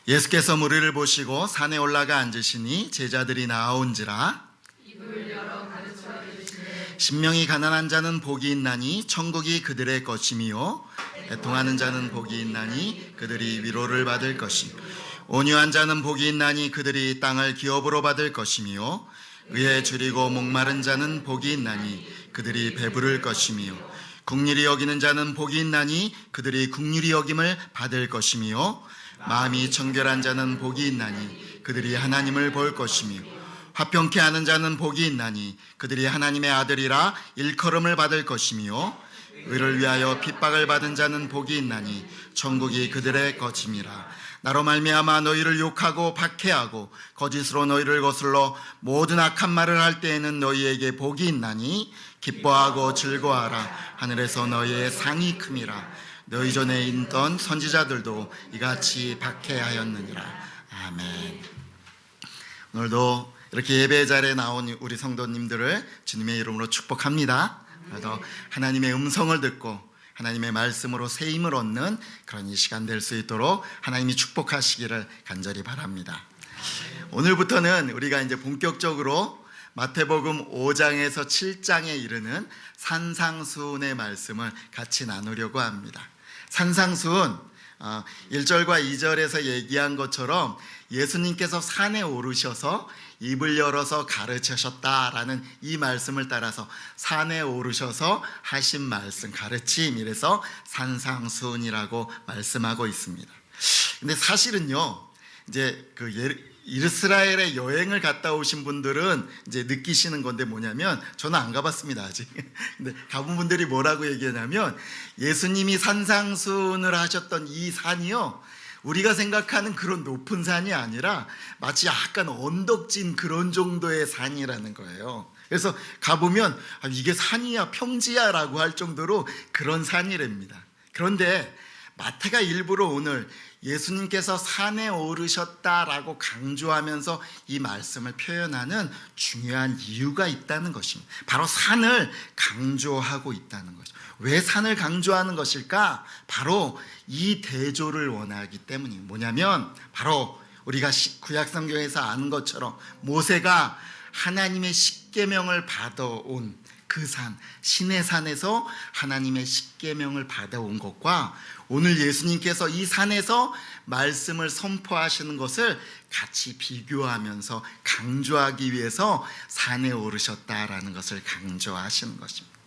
예수께서 무리를 보시고 산에 올라가 앉으시니 제자들이 나아온지라. 입을 열어 가르쳐 이르시되 심령이 가난한 자는 복이 있나니 천국이 그들의 것이며 애통하는 자는 복이 있나니 그들이 위로를 받을 것이며 온유한 자는 복이 있나니 그들이 땅을 기업으로 받을 것이며 의에 줄이고 목마른 자는 복이 있나니 그들이 배부를 것이며 긍휼히 여기는 자는 복이 있나니 그들이 긍휼히 여김을 받을 것이며 마음이 청결한 자는 복이 있나니 그들이 하나님을 볼 것이며 화평케 하는 자는 복이 있나니 그들이 하나님의 아들이라 일컬음을 받을 것이며 의를 위하여 핍박을 받은 자는 복이 있나니 천국이 그들의 것임이라. 나로 말미암아 너희를 욕하고 박해하고 거짓으로 너희를 거슬러 모든 악한 말을 할 때에는 너희에게 복이 있나니 기뻐하고 즐거워하라. 하늘에서 너희의 상이 큼이라. 너희 전에 있던 선지자들도 이같이 박해하였느니라. 아멘. 오늘도 이렇게 예배 자리에 나온 우리 성도님들을 주님의 이름으로 축복합니다. 그래서 하나님의 음성을 듣고 하나님의 말씀으로 새 힘을 얻는 그런 이 시간 될 수 있도록 하나님이 축복하시기를 간절히 바랍니다. 오늘부터는 우리가 이제 본격적으로 마태복음 5장에서 7장에 이르는 산상수훈의 말씀을 같이 나누려고 합니다. 산상수훈 1절과 2절에서 얘기한 것처럼 예수님께서 산에 오르셔서 입을 열어서 가르치셨다라는 이 말씀을 따라서 산에 오르셔서 하신 말씀, 가르침, 이래서 산상수훈이라고 말씀하고 있습니다. 근데 사실은요, 이제 이스라엘에 여행을 갔다 오신 분들은 이제 느끼시는 건데 뭐냐면, 저는 안 가봤습니다 아직. 근데 가본 분들이 뭐라고 얘기하냐면, 예수님이 산상수훈을 하셨던 이 산이요, 우리가 생각하는 그런 높은 산이 아니라 마치 약간 언덕진 그런 정도의 산이라는 거예요. 그래서 가보면 이게 산이야 평지야 라고 할 정도로 그런 산이랍니다. 그런데 마태가 일부러 오늘 예수님께서 산에 오르셨다라고 강조하면서 이 말씀을 표현하는 중요한 이유가 있다는 것입니다. 바로 산을 강조하고 있다는 거죠. 왜 산을 강조하는 것일까? 바로 이 대조를 원하기 때문이에요. 뭐냐면 바로 우리가 구약성경에서 아는 것처럼 모세가 하나님의 십계명을 받아온 그 산, 시내산에서 하나님의 십계명을 받아온 것과 오늘 예수님께서 이 산에서 말씀을 선포하시는 것을 같이 비교하면서 강조하기 위해서 산에 오르셨다라는 것을 강조하시는 것입니다.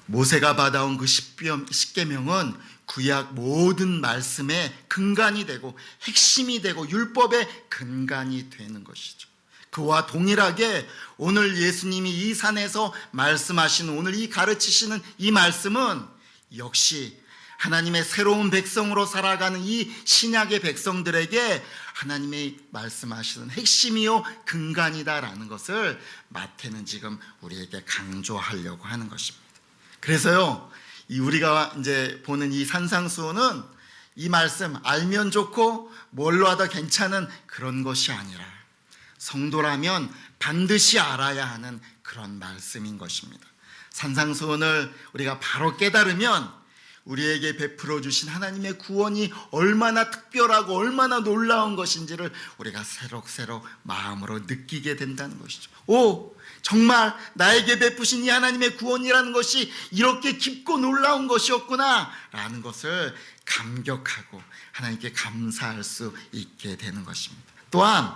모세가 받아온 그 십계명은 구약 모든 말씀의 근간이 되고 핵심이 되고 율법의 근간이 되는 것이죠. 그와 동일하게 오늘 예수님이 이 산에서 말씀하시는, 오늘 이 가르치시는 이 말씀은 역시 하나님의 새로운 백성으로 살아가는 이 신약의 백성들에게 하나님이 말씀하시는 핵심이요 근간이다라는 것을 마태는 지금 우리에게 강조하려고 하는 것입니다. 그래서요, 우리가 이제 보는 이 산상수훈은 이 말씀 알면 좋고 뭘로 하다 괜찮은 그런 것이 아니라 성도라면 반드시 알아야 하는 그런 말씀인 것입니다. 산상수훈을 우리가 바로 깨달으면 우리에게 베풀어 주신 하나님의 구원이 얼마나 특별하고 얼마나 놀라운 것인지를 우리가 새록새록 마음으로 느끼게 된다는 것이죠. 정말 나에게 베푸신 이 하나님의 구원이라는 것이 이렇게 깊고 놀라운 것이었구나 라는 것을 감격하고 하나님께 감사할 수 있게 되는 것입니다. 또한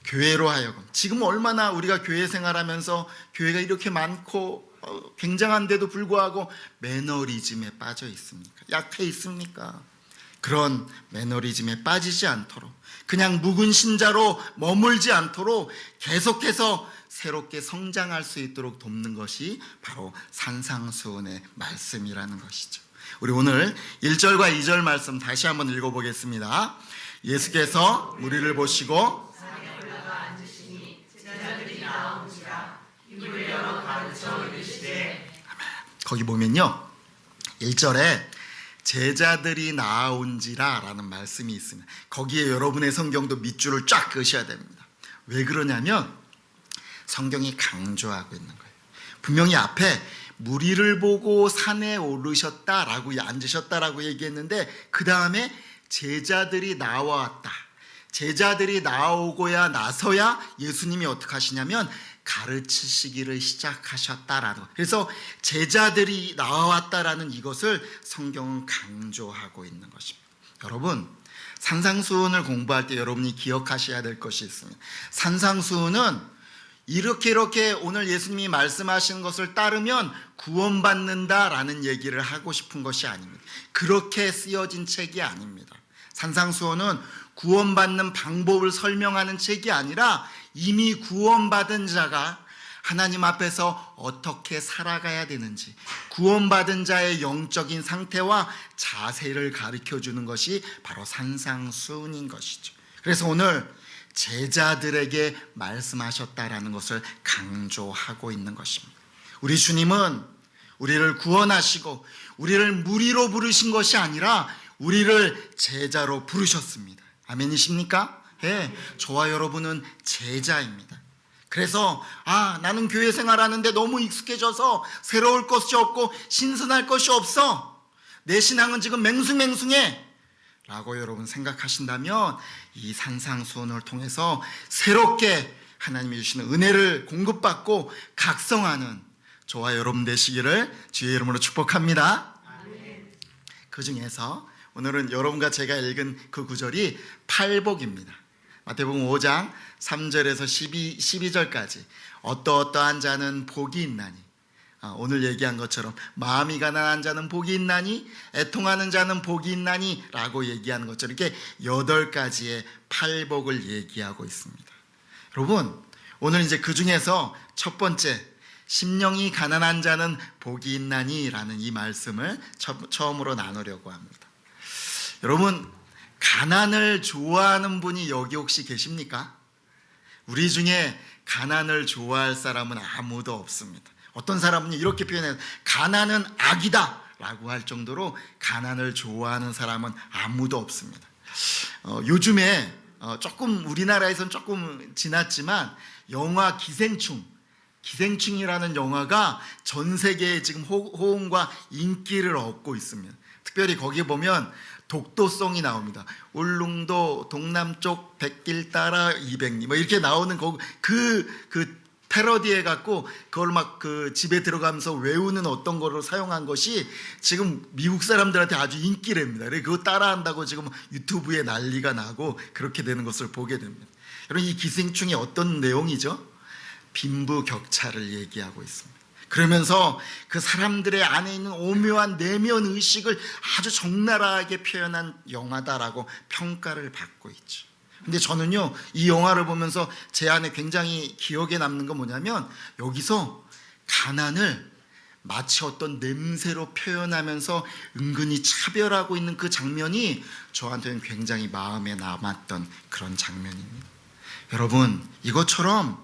교회로 하여금, 지금 얼마나 우리가 교회 생활하면서 교회가 이렇게 많고 굉장한데도 불구하고 매너리즘에 빠져 있습니까? 약해 있습니까? 그런 매너리즘에 빠지지 않도록, 그냥 묵은 신자로 머물지 않도록 계속해서 새롭게 성장할 수 있도록 돕는 것이 바로 산상수훈의 말씀이라는 것이죠. 우리 오늘 1절과 2절 말씀 다시 한번 읽어보겠습니다. 예수께서 무리를 보시고 산에 올라가 앉으시니 제자들이 나아온지라. 입을 열어 가르쳐 이르시되. 거기 보면요, 1절에 제자들이 나아온지라 라는 말씀이 있습니다. 거기에 여러분의 성경도 밑줄을 쫙 그으셔야 됩니다. 왜 그러냐면 성경이 강조하고 있는 거예요. 분명히 앞에 무리를 보고 산에 오르셨다라고, 앉으셨다라고 얘기했는데 그 다음에 제자들이 나왔다. 제자들이 나오고야 나서야 예수님이 어떻게 하시냐면 가르치시기를 시작하셨다라는, 그래서 제자들이 나왔다라는 이것을 성경은 강조하고 있는 것입니다. 여러분, 산상수훈을 공부할 때 여러분이 기억하셔야 될 것이 있습니다. 산상수훈은 이렇게 오늘 예수님이 말씀하시는 것을 따르면 구원받는다라는 얘기를 하고 싶은 것이 아닙니다. 그렇게 쓰여진 책이 아닙니다. 산상수훈은 구원받는 방법을 설명하는 책이 아니라 이미 구원받은 자가 하나님 앞에서 어떻게 살아가야 되는지, 구원받은 자의 영적인 상태와 자세를 가르쳐주는 것이 바로 산상수훈인 것이죠. 그래서 오늘 제자들에게 말씀하셨다라는 것을 강조하고 있는 것입니다. 우리 주님은 우리를 구원하시고 우리를 무리로 부르신 것이 아니라 우리를 제자로 부르셨습니다. 아멘이십니까? 예, 저와 여러분은 제자입니다. 그래서 나는 교회 생활하는데 너무 익숙해져서 새로울 것이 없고 신선할 것이 없어, 내 신앙은 지금 맹숭맹숭해 라고 여러분 생각하신다면 이 산상수훈을 통해서 새롭게 하나님이 주시는 은혜를 공급받고 각성하는 저와 여러분 되시기를 주의 이름으로 축복합니다. 그 중에서 오늘은 여러분과 제가 읽은 그 구절이 팔복입니다. 마태복음 5장 3절에서 12절까지 어떠어떠한 자는 복이 있나니, 오늘 얘기한 것처럼 마음이 가난한 자는 복이 있나니, 애통하는 자는 복이 있나니 라고 얘기하는 것처럼 이렇게 8가지의 팔복을 얘기하고 있습니다. 여러분, 오늘 이제 그 중에서 첫 번째, 심령이 가난한 자는 복이 있나니 라는 이 말씀을 처음으로 나누려고 합니다. 여러분, 가난을 좋아하는 분이 여기 혹시 계십니까? 우리 중에 가난을 좋아할 사람은 아무도 없습니다. 어떤 사람은 이렇게 표현해요. 가난은 악이다 라고 할 정도로 가난을 좋아하는 사람은 아무도 없습니다. 요즘에 조금 우리나라에서는 조금 지났지만 영화 기생충이라는 영화가 전 세계에 지금 호응과 인기를 얻고 있습니다. 특별히 거기 보면 독도송이 나옵니다. 울릉도 동남쪽 백길 따라 200리 뭐 이렇게 나오는 그 패러디해 갖고 그걸 막 그 집에 들어가면서 외우는 어떤 거를 사용한 것이 지금 미국 사람들한테 아주 인기랍니다. 그래서 그거 따라한다고 지금 유튜브에 난리가 나고 그렇게 되는 것을 보게 됩니다. 여러분, 이 기생충이 어떤 내용이죠? 빈부격차를 얘기하고 있습니다. 그러면서 그 사람들의 안에 있는 오묘한 내면 의식을 아주 적나라하게 표현한 영화다라고 평가를 받고 있죠. 근데 저는요, 이 영화를 보면서 제 안에 굉장히 기억에 남는 건 뭐냐면, 여기서 가난을 마치 어떤 냄새로 표현하면서 은근히 차별하고 있는 그 장면이 저한테는 굉장히 마음에 남았던 그런 장면입니다. 여러분, 이것처럼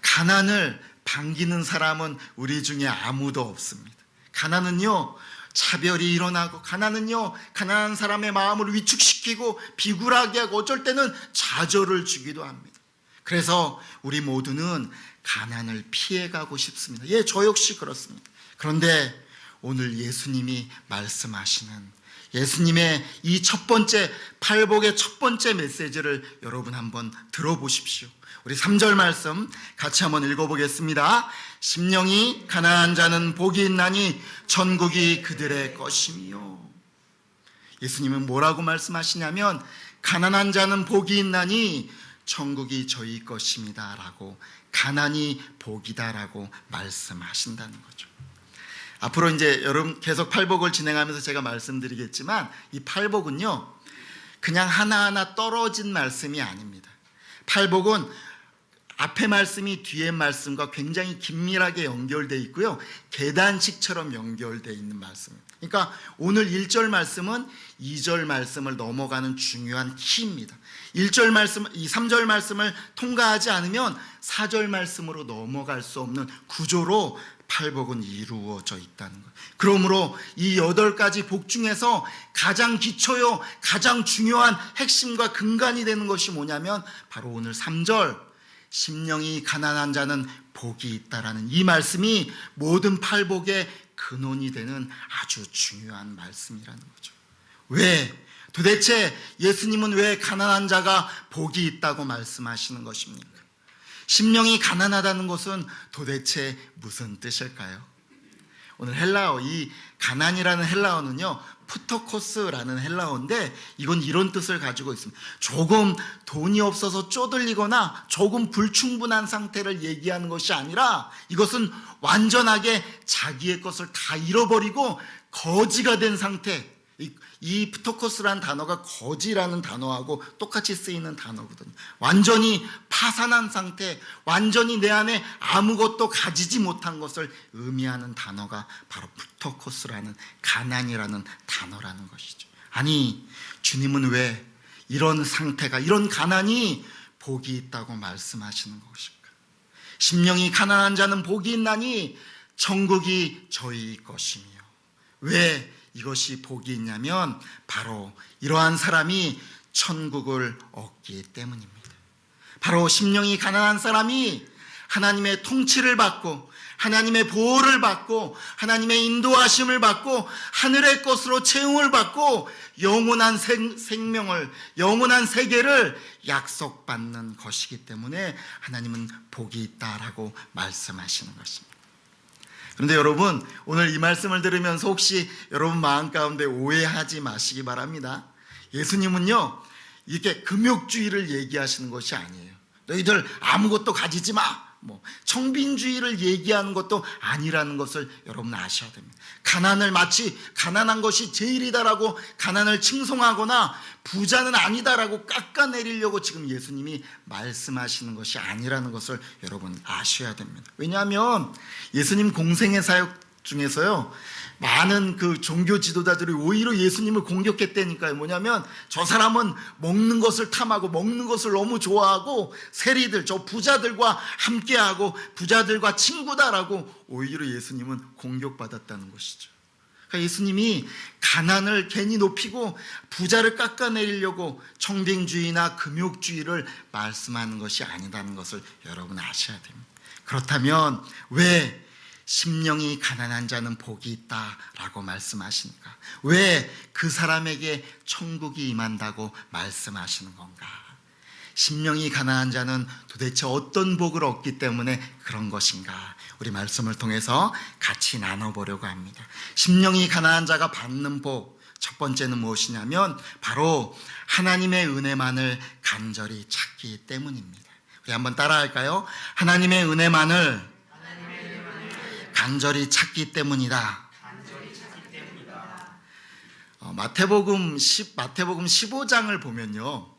가난을 반기는 사람은 우리 중에 아무도 없습니다. 가난은요, 차별이 일어나고, 가난은요, 가난한 사람의 마음을 위축시키고 비굴하게 하고 어쩔 때는 좌절을 주기도 합니다. 그래서 우리 모두는 가난을 피해가고 싶습니다. 예, 저 역시 그렇습니다. 그런데 오늘 예수님이 말씀하시는 예수님의 이 첫 번째 팔복의 첫 번째 메시지를 여러분 한번 들어보십시오. 우리 3절 말씀 같이 한번 읽어보겠습니다. 심령이 가난한 자는 복이 있나니 천국이 그들의 것이며. 예수님은 뭐라고 말씀하시냐면, 가난한 자는 복이 있나니 천국이 저희 것입니다 라고, 가난이 복이다 라고 말씀하신다는 거죠. 앞으로 이제 여러분 계속 팔복을 진행하면서 제가 말씀드리겠지만, 이 팔복은요, 그냥 하나하나 떨어진 말씀이 아닙니다. 팔복은 앞에 말씀이 뒤에 말씀과 굉장히 긴밀하게 연결되어 있고요, 계단식처럼 연결되어 있는 말씀입니다. 그러니까 오늘 1절 말씀은 2절 말씀을 넘어가는 중요한 키입니다. 1절 말씀, 이 3절 말씀을 통과하지 않으면 4절 말씀으로 넘어갈 수 없는 구조로 팔복은 이루어져 있다는 거예요. 그러므로 이 8가지 복 중에서 가장 기초요, 가장 중요한 핵심과 근간이 되는 것이 뭐냐면 바로 오늘 3절, 심령이 가난한 자는 복이 있다라는 이 말씀이 모든 팔복의 근원이 되는 아주 중요한 말씀이라는 거죠. 왜? 도대체 예수님은 왜 가난한 자가 복이 있다고 말씀하시는 것입니까? 심령이 가난하다는 것은 도대체 무슨 뜻일까요? 오늘 헬라어, 이 가난이라는 헬라어는요, 푸토코스라는 헬라어인데 이건 이런 뜻을 가지고 있습니다. 조금 돈이 없어서 쪼들리거나 조금 불충분한 상태를 얘기하는 것이 아니라 이것은 완전하게 자기의 것을 다 잃어버리고 거지가 된 상태. 이 푸토코스라는 단어가 거지라는 단어하고 똑같이 쓰이는 단어거든요. 완전히 파산한 상태, 완전히 내 안에 아무것도 가지지 못한 것을 의미하는 단어가 바로 푸토코스라는 가난이라는 단어라는 것이죠. 아니, 주님은 왜 이런 상태가, 이런 가난이 복이 있다고 말씀하시는 것일까? 심령이 가난한 자는 복이 있나니 천국이 저희 것이며. 왜 이것이 복이 있냐면 바로 이러한 사람이 천국을 얻기 때문입니다. 바로 심령이 가난한 사람이 하나님의 통치를 받고 하나님의 보호를 받고 하나님의 인도하심을 받고 하늘의 것으로 채용을 받고 영원한 생명을, 영원한 세계를 약속받는 것이기 때문에 하나님은 복이 있다라고 말씀하시는 것입니다. 그런데 여러분, 오늘 이 말씀을 들으면서 혹시 여러분 마음 가운데 오해하지 마시기 바랍니다. 예수님은요, 이렇게 금욕주의를 얘기하시는 것이 아니에요. 너희들 아무것도 가지지 마, 청빈주의를 얘기하는 것도 아니라는 것을 여러분 아셔야 됩니다. 가난을 마치 가난한 것이 제일이다라고 가난을 칭송하거나 부자는 아니다라고 깎아내리려고 지금 예수님이 말씀하시는 것이 아니라는 것을 여러분 아셔야 됩니다. 왜냐하면 예수님 공생의 사역 중에서요, 많은 그 종교 지도자들이 오히려 예수님을 공격했다니까요. 뭐냐면 저 사람은 먹는 것을 탐하고 먹는 것을 너무 좋아하고 세리들, 저 부자들과 함께하고 부자들과 친구다라고 오히려 예수님은 공격받았다는 것이죠. 그러니까 예수님이 가난을 괜히 높이고 부자를 깎아내리려고 청빙주의나 금욕주의를 말씀하는 것이 아니라는 것을 여러분 아셔야 됩니다. 그렇다면 왜 심령이 가난한 자는 복이 있다라고 말씀하시니까? 왜 그 사람에게 천국이 임한다고 말씀하시는 건가? 심령이 가난한 자는 도대체 어떤 복을 얻기 때문에 그런 것인가? 우리 말씀을 통해서 같이 나눠보려고 합니다. 심령이 가난한 자가 받는 복, 첫 번째는 무엇이냐면 바로 하나님의 은혜만을 간절히 찾기 때문입니다. 우리 한번 따라할까요? 하나님의 은혜만을 간절히 찾기 때문이다. 마태복음 15장을 보면요,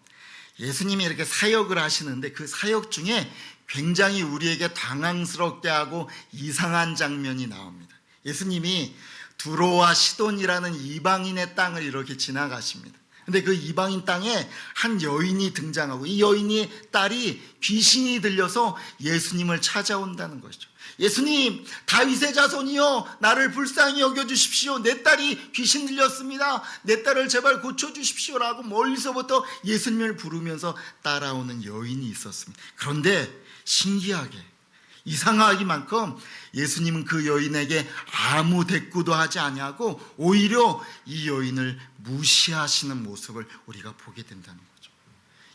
예수님이 이렇게 사역을 하시는데 그 사역 중에 굉장히 우리에게 당황스럽게 하고 이상한 장면이 나옵니다. 예수님이 두로와 시돈이라는 이방인의 땅을 이렇게 지나가십니다. 근데 그 이방인 땅에 한 여인이 등장하고 이 여인의 딸이 귀신이 들려서 예수님을 찾아온다는 것이죠. 예수님, 다윗의 자손이여, 나를 불쌍히 여겨주십시오. 내 딸이 귀신 들렸습니다. 내 딸을 제발 고쳐주십시오 라고 멀리서부터 예수님을 부르면서 따라오는 여인이 있었습니다. 그런데 신기하게, 이상하기만큼 예수님은 그 여인에게 아무 대꾸도 하지 아니하고 오히려 이 여인을 무시하시는 모습을 우리가 보게 된다는 거죠.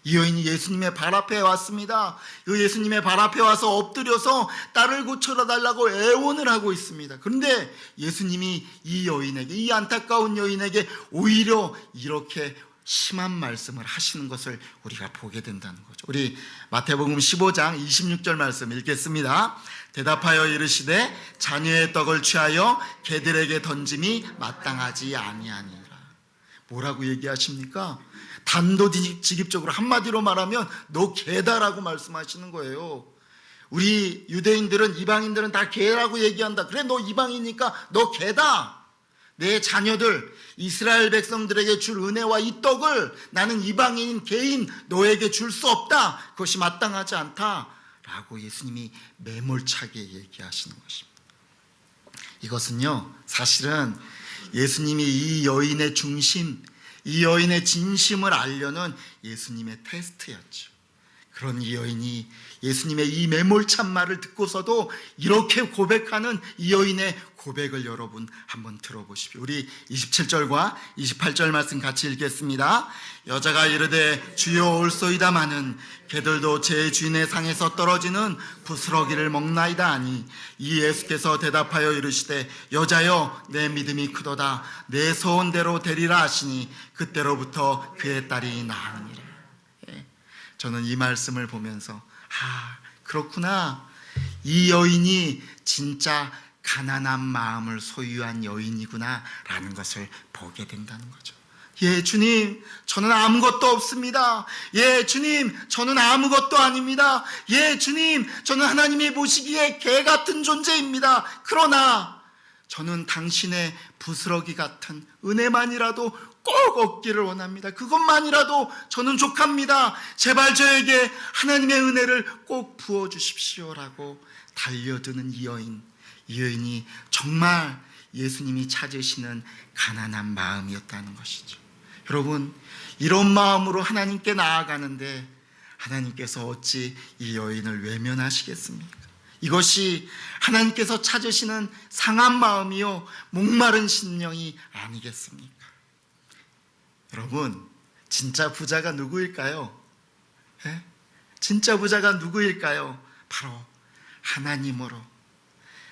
이 여인이 예수님의 발 앞에 왔습니다. 그 예수님의 발 앞에 와서 엎드려서 딸을 고쳐라 달라고 애원을 하고 있습니다. 그런데 예수님이 이 여인에게, 이 안타까운 여인에게 오히려 이렇게 심한 말씀을 하시는 것을 우리가 보게 된다는 거죠. 우리 마태복음 15장 26절 말씀 읽겠습니다. 대답하여 이르시되 자녀의 떡을 취하여 개들에게 던짐이 마땅하지 아니하니라. 뭐라고 얘기하십니까? 단도직입적으로 한마디로 말하면 너 개다라고 말씀하시는 거예요. 우리 유대인들은, 이방인들은 다 개라고 얘기한다. 그래, 너 이방이니까 너 개다. 내 자녀들, 이스라엘 백성들에게 줄 은혜와 이 떡을 나는 이방인인 개인 너에게 줄 수 없다. 그것이 마땅하지 않다 라고 예수님이 매몰차게 얘기하시는 것입니다. 이것은요, 사실은 예수님이 이 여인의 중심, 이 여인의 진심을 알려는 예수님의 테스트였죠. 그런 이 여인이 예수님의 이 매몰찬 말을 듣고서도 이렇게 고백하는 이 여인의 고백을 여러분 한번 들어보십시오. 우리 27절과 28절 말씀 같이 읽겠습니다. 여자가 이르되 주여 올소이다마는 개들도 제 주인의 상에서 떨어지는 부스러기를 먹나이다 하니 이 예수께서 대답하여 이르시되 여자여 내 믿음이 크도다 내 소원대로 되리라 하시니 그때로부터 그의 딸이 나으니라. 저는 이 말씀을 보면서 그렇구나, 이 여인이 진짜 가난한 마음을 소유한 여인이구나 라는 것을 보게 된다는 거죠. 예 주님, 저는 아무것도 없습니다. 예 주님, 저는 아무것도 아닙니다. 예 주님, 저는 하나님이 보시기에 개 같은 존재입니다. 그러나 저는 당신의 부스러기 같은 은혜만이라도 꼭 얻기를 원합니다. 그것만이라도 저는 족합니다. 제발 저에게 하나님의 은혜를 꼭 부어주십시오라고 달려드는 이 여인이 정말 예수님이 찾으시는 가난한 마음이었다는 것이죠. 여러분, 이런 마음으로 하나님께 나아가는데 하나님께서 어찌 이 여인을 외면하시겠습니까? 이것이 하나님께서 찾으시는 상한 마음이요 목마른 심령이 아니겠습니까? 여러분, 진짜 부자가 누구일까요? 진짜 부자가 누구일까요? 바로 하나님으로,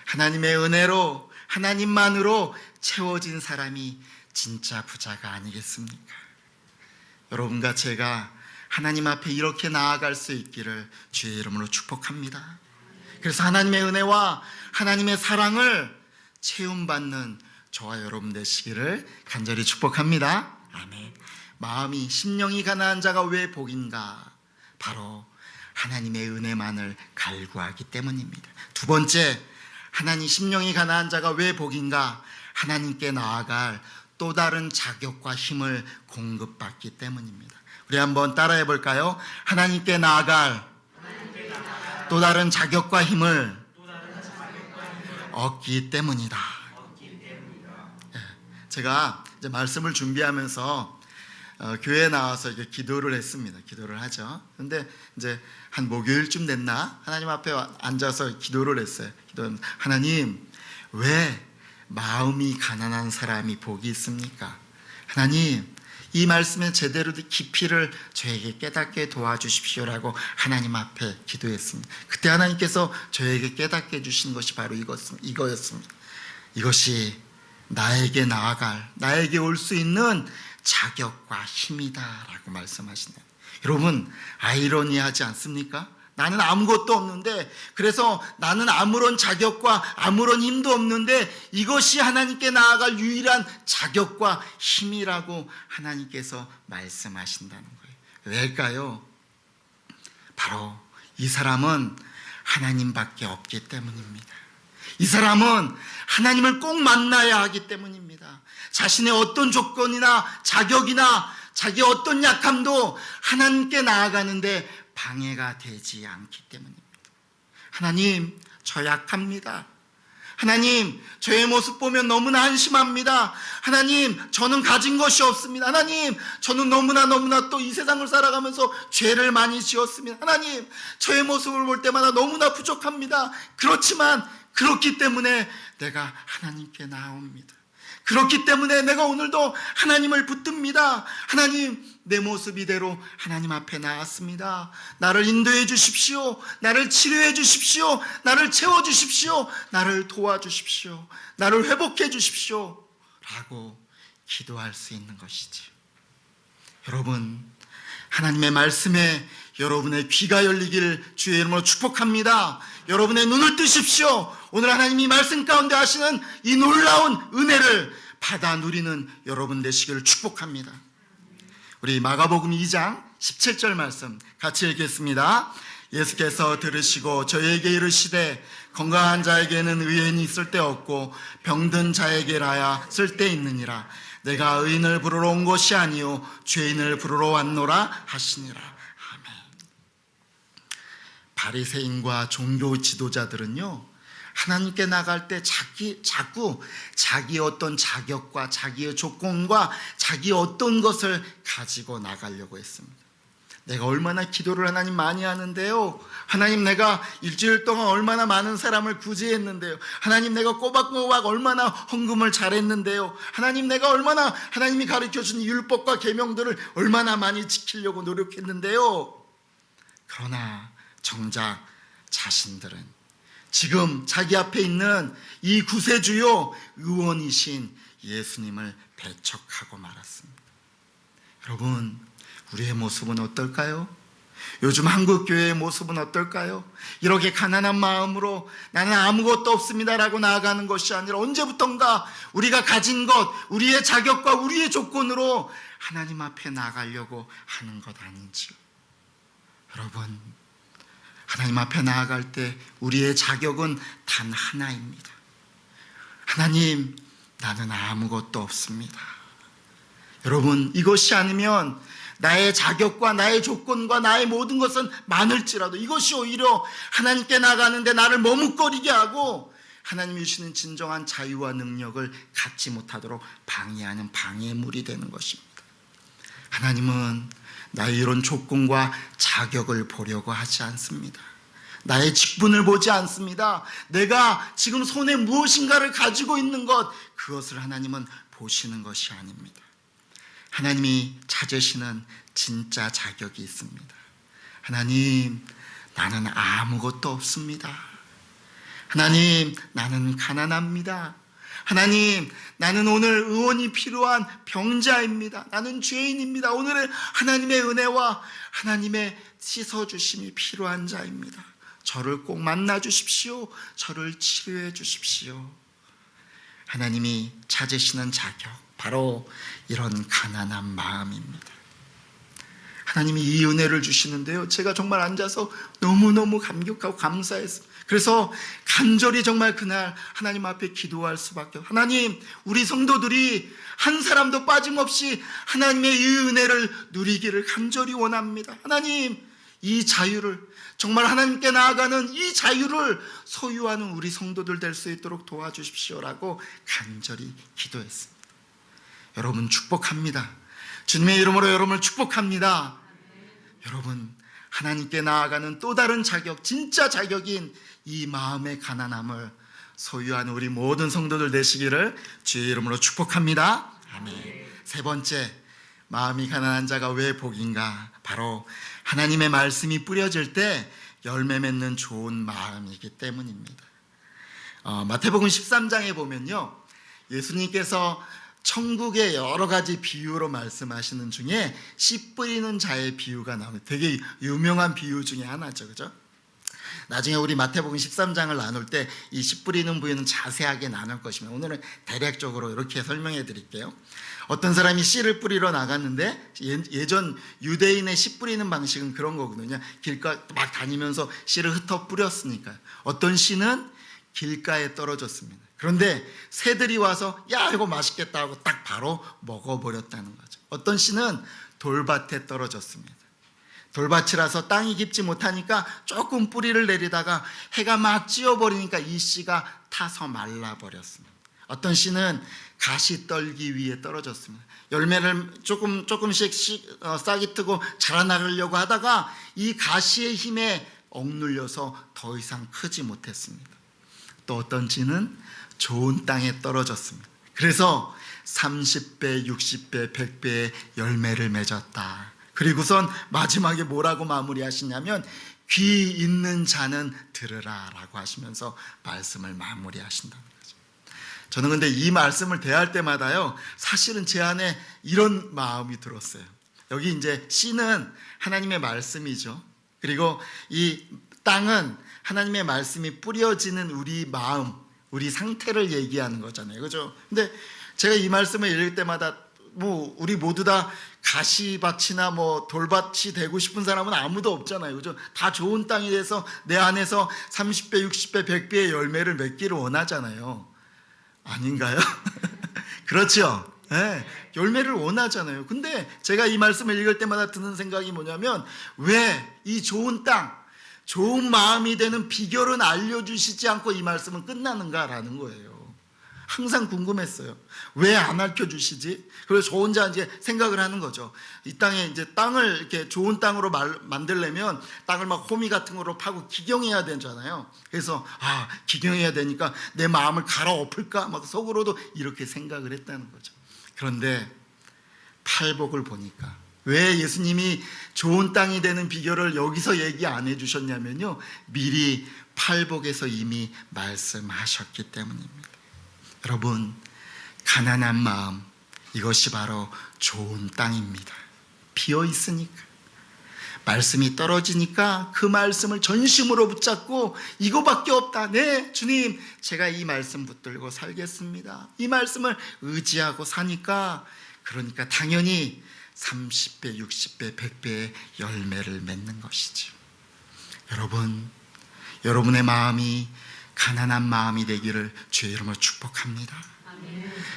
하나님의 은혜로, 하나님만으로 채워진 사람이 진짜 부자가 아니겠습니까? 여러분과 제가 하나님 앞에 이렇게 나아갈 수 있기를 주의 이름으로 축복합니다. 그래서 하나님의 은혜와 하나님의 사랑을 체험받는 저와 여러분 되시기를 간절히 축복합니다. 아멘. 마음이 심령이 가난한 자가 왜 복인가? 바로 하나님의 은혜만을 갈구하기 때문입니다. 두 번째, 하나님 심령이 가난한 자가 왜 복인가? 하나님께 나아갈 또 다른 자격과 힘을 공급받기 때문입니다. 우리 한번 따라해 볼까요? 하나님께 나아갈 또 다른 자격과 힘을 얻기 때문이다. 제가 이제 말씀을 준비하면서 교회에 나와서 이렇게 기도를 했습니다. 기도를 하죠. 그런데 이제 한 목요일쯤 됐나 하나님 앞에 앉아서 기도를 했어요. 하나님, 왜 마음이 가난한 사람이 복이 있습니까? 하나님, 이 말씀의 제대로 깊이를 저에게 깨닫게 도와주십시오라고 하나님 앞에 기도했습니다. 그때 하나님께서 저에게 깨닫게 해주신 것이 바로 이거였습니다. 이것이 나에게 나아갈, 나에게 올 수 있는 자격과 힘이다라고 말씀하시네요. 여러분, 아이러니하지 않습니까? 나는 아무것도 없는데, 그래서 나는 아무런 자격과 아무런 힘도 없는데 이것이 하나님께 나아갈 유일한 자격과 힘이라고 하나님께서 말씀하신다는 거예요. 왜일까요? 바로 이 사람은 하나님밖에 없기 때문입니다. 이 사람은 하나님을 꼭 만나야 하기 때문입니다. 자신의 어떤 조건이나 자격이나 자기의 어떤 약함도 하나님께 나아가는데 방해가 되지 않기 때문입니다. 하나님, 저 약합니다. 하나님, 저의 모습 보면 너무나 한심합니다. 하나님, 저는 가진 것이 없습니다. 하나님, 저는 너무나 또 이 세상을 살아가면서 죄를 많이 지었습니다. 하나님, 저의 모습을 볼 때마다 너무나 부족합니다. 그렇지만 그렇기 때문에 내가 하나님께 나옵니다. 그렇기 때문에 내가 오늘도 하나님을 붙듭니다. 하나님, 내 모습 이대로 하나님 앞에 나왔습니다. 나를 인도해 주십시오. 나를 치료해 주십시오. 나를 채워 주십시오. 나를 도와주십시오. 나를 회복해 주십시오 라고 기도할 수 있는 것이지. 여러분, 하나님의 말씀에 여러분의 귀가 열리기를 주의 이름으로 축복합니다. 여러분의 눈을 뜨십시오. 오늘 하나님이 말씀 가운데 하시는 이 놀라운 은혜를 받아 누리는 여러분 되시기를 축복합니다. 우리 마가복음 2장 17절 말씀 같이 읽겠습니다. 예수께서 들으시고 저에게 이르시되 건강한 자에게는 의인이 쓸데없고 병든 자에게라야 쓸데있느니라. 내가 의인을 부르러 온 것이 아니요 죄인을 부르러 왔노라 하시니라. 아멘. 바리새인과 종교 지도자들은요, 하나님께 나갈 때 자꾸 자기의 어떤 자격과 자기의 조건과 자기의 어떤 것을 가지고 나가려고 했습니다. 내가 얼마나 기도를 하나님 많이 하는데요. 하나님, 내가 일주일 동안 얼마나 많은 사람을 구제했는데요. 하나님, 내가 꼬박꼬박 얼마나 헌금을 잘했는데요. 하나님, 내가 얼마나 하나님이 가르쳐준 율법과 계명들을 얼마나 많이 지키려고 노력했는데요. 그러나 정작 자신들은 지금 자기 앞에 있는 이 구세주요 의원이신 예수님을 배척하고 말았습니다. 여러분, 우리의 모습은 어떨까요? 요즘 한국교회의 모습은 어떨까요? 이렇게 가난한 마음으로 나는 아무것도 없습니다라고 나아가는 것이 아니라 언제부턴가 우리가 가진 것, 우리의 자격과 우리의 조건으로 하나님 앞에 나가려고 하는 것 아닌지요? 여러분, 하나님 앞에 나아갈 때 우리의 자격은 단 하나입니다. 하나님, 나는 아무것도 없습니다. 여러분, 이것이 아니면 나의 자격과 나의 조건과 나의 모든 것은 많을지라도 이것이 오히려 하나님께 나가는데 나를 머뭇거리게 하고 하나님이 주시는 진정한 자유와 능력을 갖지 못하도록 방해하는 방해물이 되는 것입니다. 하나님은 나의 이런 조건과 자격을 보려고 하지 않습니다. 나의 직분을 보지 않습니다. 내가 지금 손에 무엇인가를 가지고 있는 것, 그것을 하나님은 보시는 것이 아닙니다. 하나님이 찾으시는 진짜 자격이 있습니다. 하나님, 나는 아무것도 없습니다. 하나님, 나는 가난합니다. 하나님, 나는 오늘 의원이 필요한 병자입니다. 나는 죄인입니다. 오늘은 하나님의 은혜와 하나님의 씻어주심이 필요한 자입니다. 저를 꼭 만나 주십시오. 저를 치료해 주십시오. 하나님이 찾으시는 자격, 바로 이런 가난한 마음입니다. 하나님이 이 은혜를 주시는데요, 제가 정말 앉아서 너무너무 감격하고 감사했어요. 그래서 간절히 정말 그날 하나님 앞에 기도할 수밖에 없어요. 하나님, 우리 성도들이 한 사람도 빠짐없이 하나님의 이 은혜를 누리기를 간절히 원합니다. 하나님, 이 자유를, 정말 하나님께 나아가는 이 자유를 소유하는 우리 성도들 될 수 있도록 도와주십시오라고 간절히 기도했습니다. 여러분, 축복합니다. 주님의 이름으로 여러분을 축복합니다. 여러분, 하나님께 나아가는 또 다른 자격, 진짜 자격인 이 마음의 가난함을 소유하는 우리 모든 성도들 되시기를 주의 이름으로 축복합니다. 아멘. 세 번째, 마음이 가난한 자가 왜 복인가? 바로 하나님의 말씀이 뿌려질 때 열매 맺는 좋은 마음이기 때문입니다. 마태복음 13장에 보면요, 예수님께서 천국의 여러 가지 비유로 말씀하시는 중에 씨 뿌리는 자의 비유가 나옵니다. 되게 유명한 비유 중에 하나죠, 그죠? 나중에 우리 마태복음 13장을 나눌 때 이 씨 뿌리는 부유는 자세하게 나눌 것이며 오늘은 대략적으로 이렇게 설명해 드릴게요. 어떤 사람이 씨를 뿌리러 나갔는데, 예전 유대인의 씨 뿌리는 방식은 그런 거거든요. 길가 막 다니면서 씨를 흩어 뿌렸으니까요. 어떤 씨는 길가에 떨어졌습니다. 그런데 새들이 와서 야, 이거 맛있겠다 하고 딱 바로 먹어버렸다는 거죠. 어떤 씨는 돌밭에 떨어졌습니다. 돌밭이라서 땅이 깊지 못하니까 조금 뿌리를 내리다가 해가 막 찌어버리니까 이 씨가 타서 말라버렸습니다. 어떤 씨는 가시떨기 위에 떨어졌습니다. 열매를 조금씩 싹이 트고 자라나가려고 하다가 이 가시의 힘에 억눌려서 더 이상 크지 못했습니다. 또 어떤 씨는 좋은 땅에 떨어졌습니다. 그래서 30배, 60배, 100배의 열매를 맺었다. 그리고선 마지막에 뭐라고 마무리하시냐면 귀 있는 자는 들으라 라고 하시면서 말씀을 마무리하신다는 거죠. 저는 근데 이 말씀을 대할 때마다요, 사실은 제 안에 이런 마음이 들었어요. 여기 이제 씨는 하나님의 말씀이죠. 그리고 이 땅은 하나님의 말씀이 뿌려지는 우리 마음, 우리 상태를 얘기하는 거잖아요, 그죠? 근데 제가 이 말씀을 읽을 때마다 우리 모두 다 가시밭이나 돌밭이 되고 싶은 사람은 아무도 없잖아요, 그죠? 다 좋은 땅이 돼서 내 안에서 30배, 60배, 100배의 열매를 맺기를 원하잖아요. 아닌가요? 그렇죠? 네, 열매를 원하잖아요. 근데 제가 이 말씀을 읽을 때마다 드는 생각이 뭐냐면, 왜 이 좋은 땅, 좋은 마음이 되는 비결은 알려주시지 않고 이 말씀은 끝나는가라는 거예요. 항상 궁금했어요. 왜 안 알려주시지? 그래서 저 혼자 이제 생각을 하는 거죠. 이 땅에 이제 땅을 이렇게 좋은 땅으로 만들려면 땅을 막 호미 같은 거로 파고 기경해야 되잖아요. 그래서 기경해야 되니까 내 마음을 갈아엎을까? 막 속으로도 이렇게 생각을 했다는 거죠. 그런데 팔복을 보니까 왜 예수님이 좋은 땅이 되는 비결을 여기서 얘기 안 해주셨냐면요, 미리 팔복에서 이미 말씀하셨기 때문입니다. 여러분, 가난한 마음, 이것이 바로 좋은 땅입니다. 비어 있으니까, 말씀이 떨어지니까 그 말씀을 전심으로 붙잡고 이거밖에 없다. 네, 주님, 제가 이 말씀 붙들고 살겠습니다. 이 말씀을 의지하고 사니까, 그러니까 당연히 30배, 60배, 100배의 열매를 맺는 것이죠. 여러분, 여러분의 마음이 가난한 마음이 되기를 주의 이름으로 축복합니다.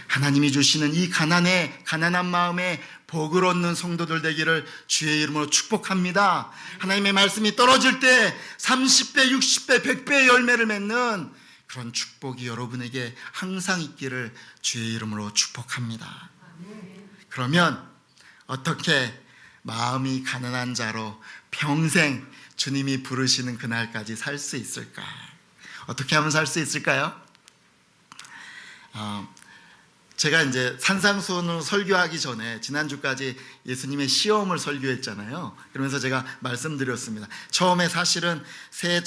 하나님이 주시는 이 가난한 마음에 복을 얻는 성도들 되기를 주의 이름으로 축복합니다. 하나님의 말씀이 떨어질 때 30배, 60배, 100배의 열매를 맺는 그런 축복이 여러분에게 항상 있기를 주의 이름으로 축복합니다. 그러면 어떻게 마음이 가난한 자로 평생 주님이 부르시는 그날까지 살 수 있을까? 어떻게 하면 살 수 있을까요? 제가 이제 산상수훈을 설교하기 전에 지난주까지 예수님의 시험을 설교했잖아요. 그러면서 제가 말씀드렸습니다. 처음에 사실은 새해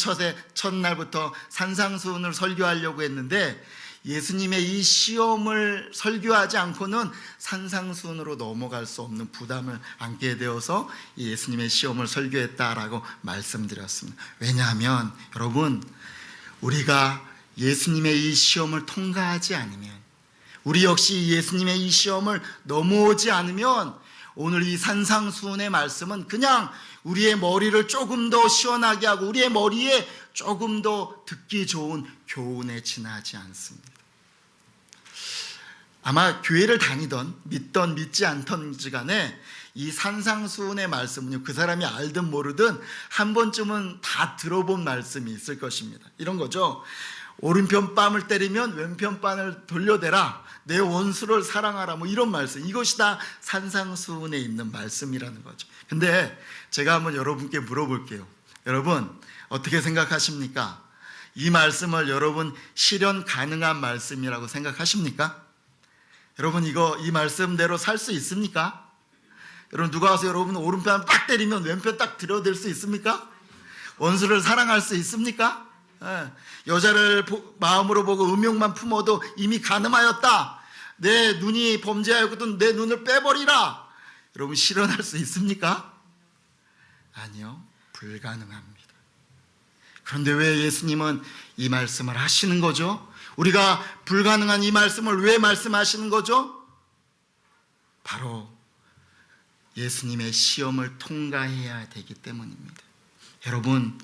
첫날부터 산상수훈을 설교하려고 했는데 예수님의 이 시험을 설교하지 않고는 산상수훈으로 넘어갈 수 없는 부담을 안게 되어서 예수님의 시험을 설교했다라고 말씀드렸습니다. 왜냐하면 여러분, 우리가 예수님의 이 시험을 통과하지 않으면, 우리 역시 예수님의 이 시험을 넘어오지 않으면 오늘 이 산상수훈의 말씀은 그냥 우리의 머리를 조금 더 시원하게 하고 우리의 머리에 조금 더 듣기 좋은 교훈에 지나지 않습니다. 아마 교회를 다니던 믿던 믿지 않던지 간에 이 산상수훈의 말씀은요, 그 사람이 알든 모르든 한 번쯤은 다 들어본 말씀이 있을 것입니다. 이런 거죠. 오른편 뺨을 때리면 왼편 뺨을 돌려대라, 내 원수를 사랑하라, 뭐 이런 말씀, 이것이 다 산상수훈에 있는 말씀이라는 거죠. 근데 제가 한번 여러분께 물어볼게요. 여러분, 어떻게 생각하십니까? 이 말씀을 여러분 실현 가능한 말씀이라고 생각하십니까? 여러분, 이 말씀대로 살 수 있습니까? 여러분, 누가 와서 여러분 오른편 딱 때리면 왼편 딱 들여댈 수 있습니까? 원수를 사랑할 수 있습니까? 여자를 마음으로 보고 음욕만 품어도 이미 간음하였다. 내 눈이 범죄하였거든 내 눈을 빼버리라. 여러분, 실현할 수 있습니까? 아니요, 불가능합니다. 그런데 왜 예수님은 이 말씀을 하시는 거죠? 우리가 불가능한 이 말씀을 왜 말씀하시는 거죠? 바로 예수님의 시험을 통과해야 되기 때문입니다. 여러분,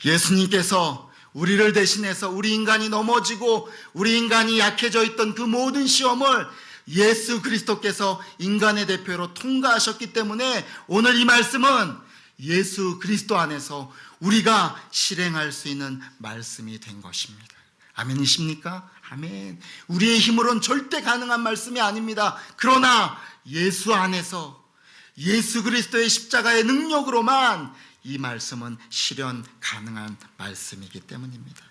예수님께서 우리를 대신해서 우리 인간이 넘어지고 우리 인간이 약해져 있던 그 모든 시험을 예수 그리스도께서 인간의 대표로 통과하셨기 때문에 오늘 이 말씀은 예수 그리스도 안에서 우리가 실행할 수 있는 말씀이 된 것입니다. 아멘이십니까? 아멘. 우리의 힘으로는 절대 가능한 말씀이 아닙니다. 그러나 예수 안에서 예수 그리스도의 십자가의 능력으로만 이 말씀은 실현 가능한 말씀이기 때문입니다.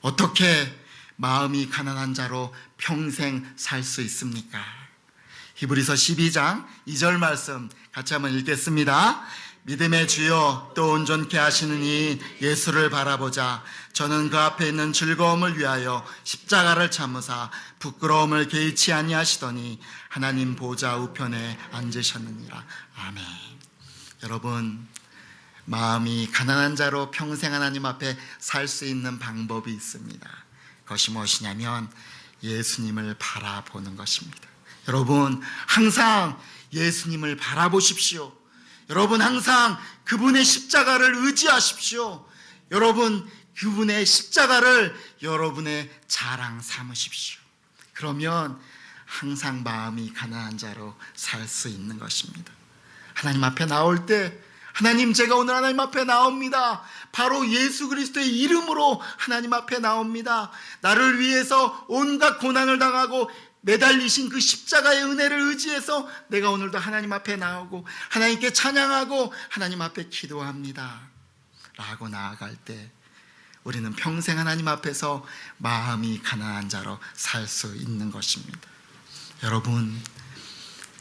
어떻게 마음이 가난한 자로 평생 살 수 있습니까? 히브리서 12장 2절 말씀 같이 한번 읽겠습니다. 믿음의 주여 또 온전케 하시는 이 예수를 바라보자. 저는 그 앞에 있는 즐거움을 위하여 십자가를 참으사 부끄러움을 개의치 아니하시더니 하나님 보좌 우편에 앉으셨느니라. 아멘. 여러분, 마음이 가난한 자로 평생 하나님 앞에 살 수 있는 방법이 있습니다. 그것이 무엇이냐면 예수님을 바라보는 것입니다. 여러분, 항상 예수님을 바라보십시오. 여러분, 항상 그분의 십자가를 의지하십시오. 여러분, 그분의 십자가를 여러분의 자랑 삼으십시오. 그러면 항상 마음이 가난한 자로 살 수 있는 것입니다. 하나님 앞에 나올 때 하나님, 제가 오늘 하나님 앞에 나옵니다. 바로 예수 그리스도의 이름으로 하나님 앞에 나옵니다. 나를 위해서 온갖 고난을 당하고 매달리신 그 십자가의 은혜를 의지해서 내가 오늘도 하나님 앞에 나오고 하나님께 찬양하고 하나님 앞에 기도합니다 라고 나아갈 때 우리는 평생 하나님 앞에서 마음이 가난한 자로 살 수 있는 것입니다. 여러분,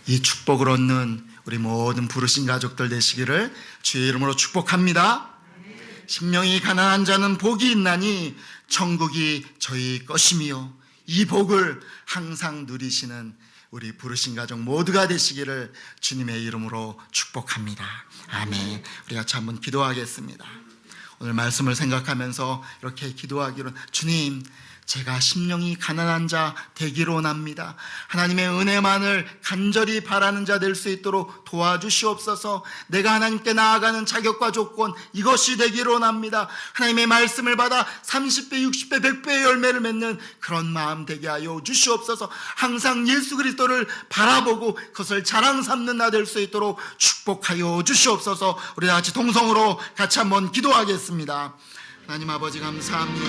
이 축복을 얻는 우리 모든 부르신 가족들 되시기를 주의 이름으로 축복합니다. 심령이 가난한 자는 복이 있나니 천국이 저희 것이며, 이 복을 항상 누리시는 우리 부르신 가족 모두가 되시기를 주님의 이름으로 축복합니다. 아멘. 우리 같이 한번 기도하겠습니다. 오늘 말씀을 생각하면서 이렇게 기도하기로, 주님, 제가 심령이 가난한 자 되기로 원합니다. 하나님의 은혜만을 간절히 바라는 자 될 수 있도록 도와주시옵소서. 내가 하나님께 나아가는 자격과 조건, 이것이 되기로 원합니다. 하나님의 말씀을 받아 30배, 60배, 100배의 열매를 맺는 그런 마음 되게 하여 주시옵소서. 항상 예수 그리스도를 바라보고 그것을 자랑 삼는 나 될 수 있도록 축복하여 주시옵소서. 우리 다 같이 동성으로 같이 한번 기도하겠습니다. 하나님 아버지, 감사합니다.